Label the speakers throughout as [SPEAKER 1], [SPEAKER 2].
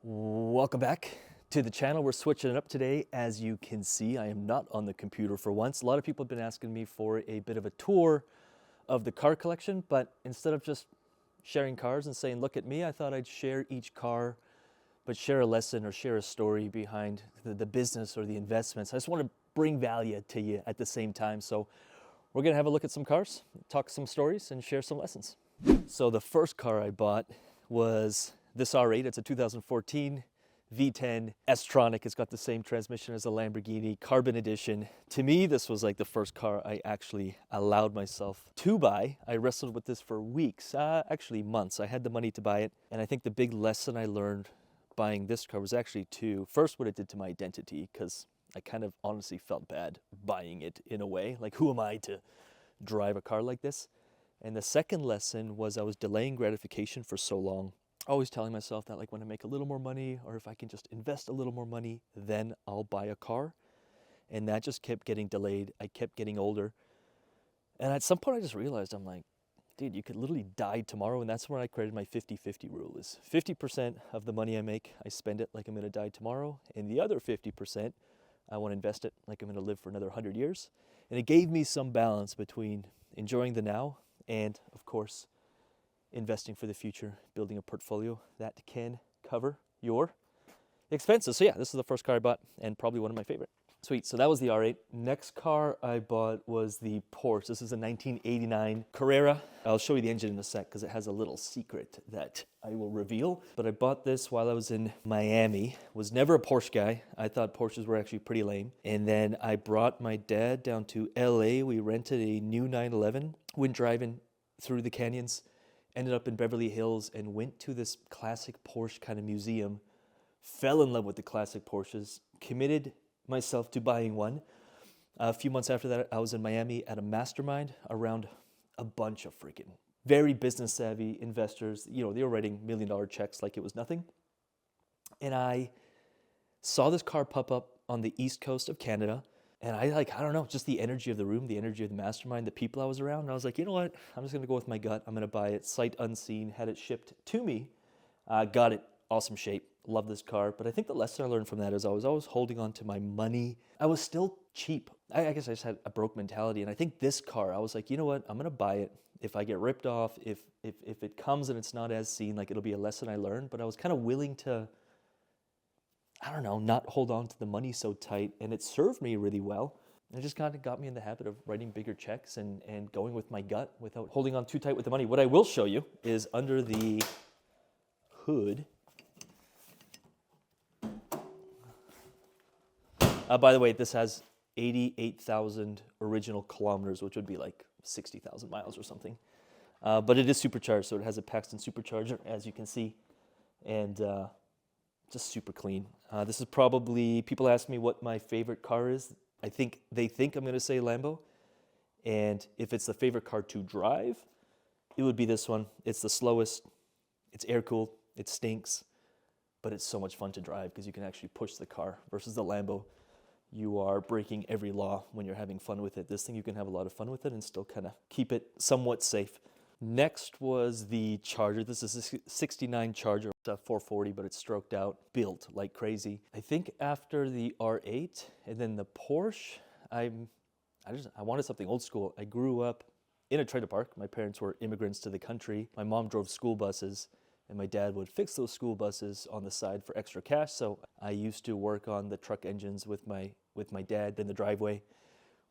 [SPEAKER 1] Welcome back to the channel. We're switching it up today. As you can see, I am not on the computer for once. A lot of people have been asking me for a bit of a tour of the car collection, but instead of just sharing cars and saying, look at me, I thought I'd share each car, but share a lesson or share a story behind the business or the investments. I just want to bring value to you at the same time. So we're gonna have a look at some cars, talk some stories, and share some lessons. So the first car I bought was this R8. It's a 2014 V10 S-tronic. It's got the same transmission as a Lamborghini, carbon edition. To me, this was like the first car I actually allowed myself to buy. I wrestled with this for weeks, actually months. I had the money to buy it. And I think the big lesson I learned buying this car was actually first, what it did to my identity, because I kind of honestly felt bad buying it in a way. Like, who am I to drive a car like this? And the second lesson was I was delaying gratification for so long, always telling myself that, like, when I make a little more money, or if I can just invest a little more money, then I'll buy a car. And that just kept getting delayed. I kept getting older. And at some point I just realized, I'm like, dude, you could literally die tomorrow. And that's when I created my 50-50 rule. Is 50% of the money I make, I spend it like I'm going to die tomorrow. And the other 50%, I want to invest it like I'm going to live for another 100 years. And it gave me some balance between enjoying the now and, of course, investing for the future, building a portfolio that can cover your expenses. So yeah, this is the first car I bought and probably one of my favorite. Sweet, so that was the R8. Next car I bought was the Porsche. This is a 1989 Carrera. I'll show you the engine in a sec because it has a little secret that I will reveal. But I bought this while I was in Miami. Was never a Porsche guy. I thought Porsches were actually pretty lame. And then I brought my dad down to LA. We rented a new 911, went driving through the canyons, ended up in Beverly Hills, and went to this classic Porsche kind of museum, fell in love with the classic Porsches, committed myself to buying one. A few months after that, I was in Miami at a mastermind around a bunch of freaking very business savvy investors. You know, they were writing $1 million checks like it was nothing. And I saw this car pop up on the east coast of Canada. And I don't know, just the energy of the room, the energy of the mastermind, the people I was around. And I was like, you know what? I'm just going to go with my gut. I'm going to buy it sight unseen, had it shipped to me. Got it. Awesome shape. Love this car. But I think the lesson I learned from that is I was always holding on to my money. I was still cheap. I guess I just had a broke mentality. And I think this car, I was like, you know what? I'm going to buy it. If I get ripped off, if it comes and it's not as seen, like, it'll be a lesson I learned. But I was kind of willing to, I don't know, not hold on to the money so tight. And it served me really well. It just kind of got me in the habit of writing bigger checks and going with my gut without holding on too tight with the money. What I will show you is under the hood. By the way, this has 88,000 original kilometers, which would be like 60,000 miles or something. But it is supercharged, so it has a Paxton supercharger, as you can see. And just super clean. This is probably, people ask me what my favorite car is. They think I'm going to say Lambo. And if it's the favorite car to drive, it would be this one. It's the slowest. It's air-cooled. It stinks. But it's so much fun to drive because you can actually push the car versus the Lambo. You are breaking every law when you're having fun with it. This thing, you can have a lot of fun with it and still kind of keep it somewhat safe. Next was the Charger. This is a 69 Charger. It's a 440, but it's stroked out, built like crazy. I think after the R8 and then the Porsche, I wanted something old school. I grew up in a trailer park. My parents were immigrants to the country. My mom drove school buses, and my dad would fix those school buses on the side for extra cash. So I used to work on the truck engines with my dad in the driveway.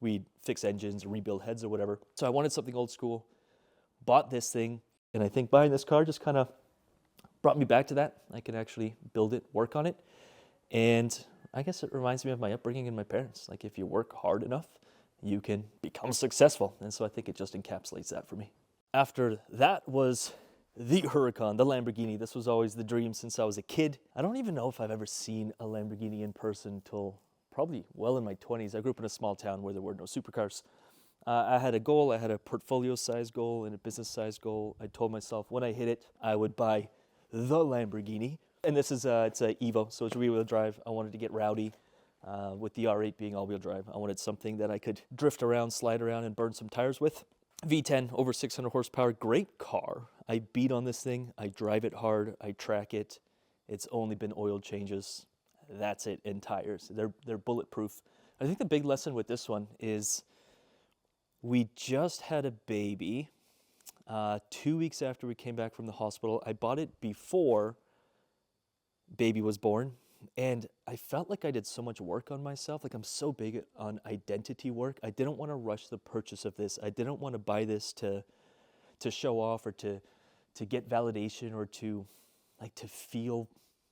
[SPEAKER 1] We'd fix engines, rebuild heads or whatever. So I wanted something old school. Bought this thing, and I think buying this car just kind of brought me back to that. I can actually build it, work on it, and I guess it reminds me of my upbringing and my parents. Like, if you work hard enough, you can become successful, and so I think it just encapsulates that for me. After that was the Huracan, the Lamborghini. This was always the dream since I was a kid. I don't even know if I've ever seen a Lamborghini in person till probably well in my 20s. I grew up in a small town where there were no supercars. I had a goal. I had a portfolio size goal and a business size goal. I told myself when I hit it, I would buy the Lamborghini. And this is it's a Evo, so it's rear-wheel drive. I wanted to get rowdy with the R8 being all-wheel drive. I wanted something that I could drift around, slide around, and burn some tires with. V10, over 600 horsepower, great car. I beat on this thing. I drive it hard. I track it. It's only been oil changes. That's it, and tires. They're bulletproof. I think the big lesson with this one is we just had a baby 2 weeks after we came back from the hospital. I bought it before baby was born, and I felt like I did so much work on myself. Like, I'm so big on identity work. I didn't want to rush the purchase of this. I didn't want to buy this to show off or to get validation or to feel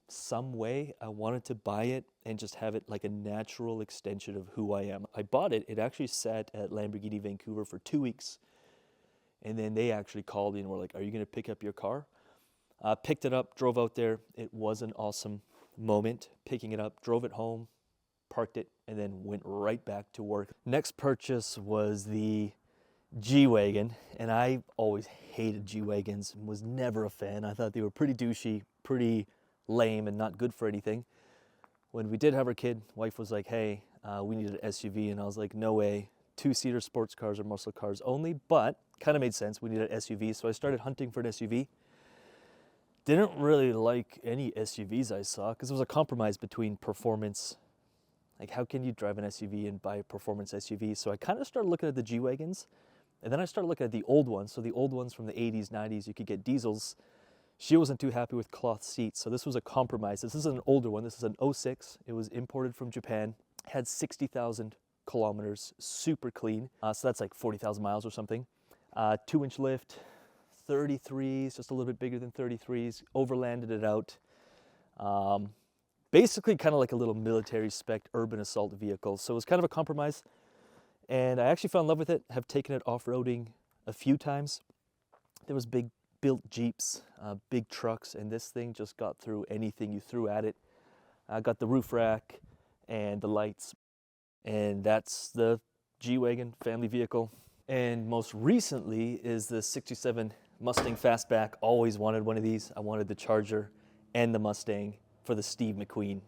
[SPEAKER 1] some way. I wanted to buy it and just have it like a natural extension of who I am. I bought it. It actually sat at Lamborghini Vancouver for 2 weeks. And then they actually called me and were like, are you going to pick up your car? Picked it up, drove out there. It was an awesome moment picking it up, drove it home, parked it, and then went right back to work. Next purchase was the G-Wagon, and I always hated G-Wagons, was never a fan. I thought they were pretty douchey, pretty lame, and not good for anything. When we did have our kid, wife was like, hey, we needed an SUV, and I was like, no way. 2-seater sports cars or muscle cars only, but kind of made sense. We needed an SUV, so I started hunting for an SUV. Didn't really like any SUVs I saw because it was a compromise between performance. Like, how can you drive an SUV and buy a performance SUV? So I kind of started looking at the G-Wagons, and then I started looking at the old ones. So the old ones from the 80s, 90s, you could get diesels. She wasn't too happy with cloth seats, so this was a compromise. This is an older one. This is an '06. It was imported from Japan. Had 60,000 kilometers, super clean. So that's like 40,000 miles or something. 2-inch lift, 33s, just a little bit bigger than 33s. Overlanded it out. Basically kind of like a little military spec urban assault vehicle. So it was kind of a compromise. And I actually fell in love with it. Have taken it off-roading a few times. There was big built Jeeps, big trucks, and this thing just got through anything you threw at it. I got the roof rack and the lights. And that's the G-Wagon family vehicle. And most recently is the 67 Mustang Fastback. Always wanted one of these. I wanted the Charger and the Mustang for the Steve McQueen,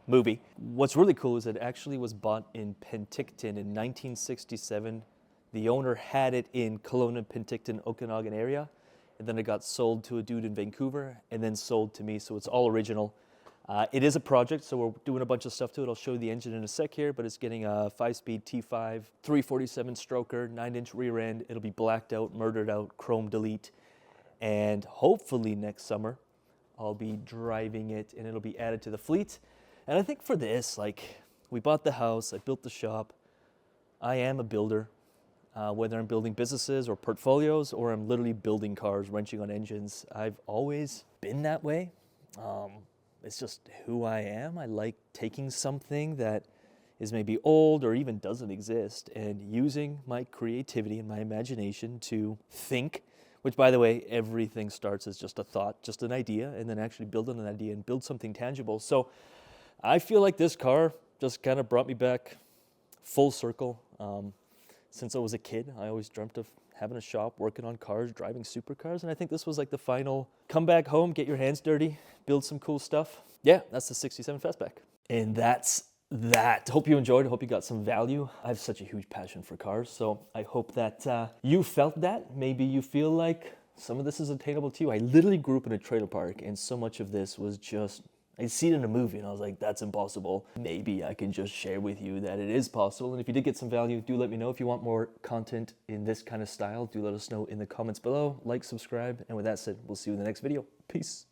[SPEAKER 1] movie. What's really cool is it actually was bought in Penticton in 1967. The owner had it in Kelowna, Penticton, Okanagan area, and then it got sold to a dude in Vancouver and then sold to me, so it's all original. It is a project, so we're doing a bunch of stuff to it. I'll show you the engine in a sec here, but it's getting a 5-speed T5, 347 stroker, 9-inch rear end. It'll be blacked out, murdered out, chrome delete, and hopefully next summer I'll be driving it and it'll be added to the fleet. And I think for this, we bought the house, I built the shop. I am a builder, whether I'm building businesses or portfolios or I'm literally building cars, wrenching on engines. I've always been that way. It's just who I am. I like taking something that is maybe old or even doesn't exist and using my creativity and my imagination to think, which, by the way, everything starts as just a thought, just an idea, and then actually build on an idea and build something tangible. So I feel like this car just kind of brought me back full circle. Since I was a kid, I always dreamt of having a shop, working on cars, driving supercars, and I think this was like the final come back home, get your hands dirty, build some cool stuff. Yeah, that's the 67 Fastback. And that's that. Hope you enjoyed. Hope you got some value. I have such a huge passion for cars, so I hope that you felt that. Maybe you feel like some of this is attainable to you. I literally grew up in a trailer park, and so much of this was just, I see it in a movie and I was like, that's impossible. Maybe I can just share with you that it is possible. And if you did get some value, do let me know. If you want more content in this kind of style, do let us know in the comments below. Like, subscribe. And with that said, we'll see you in the next video. Peace.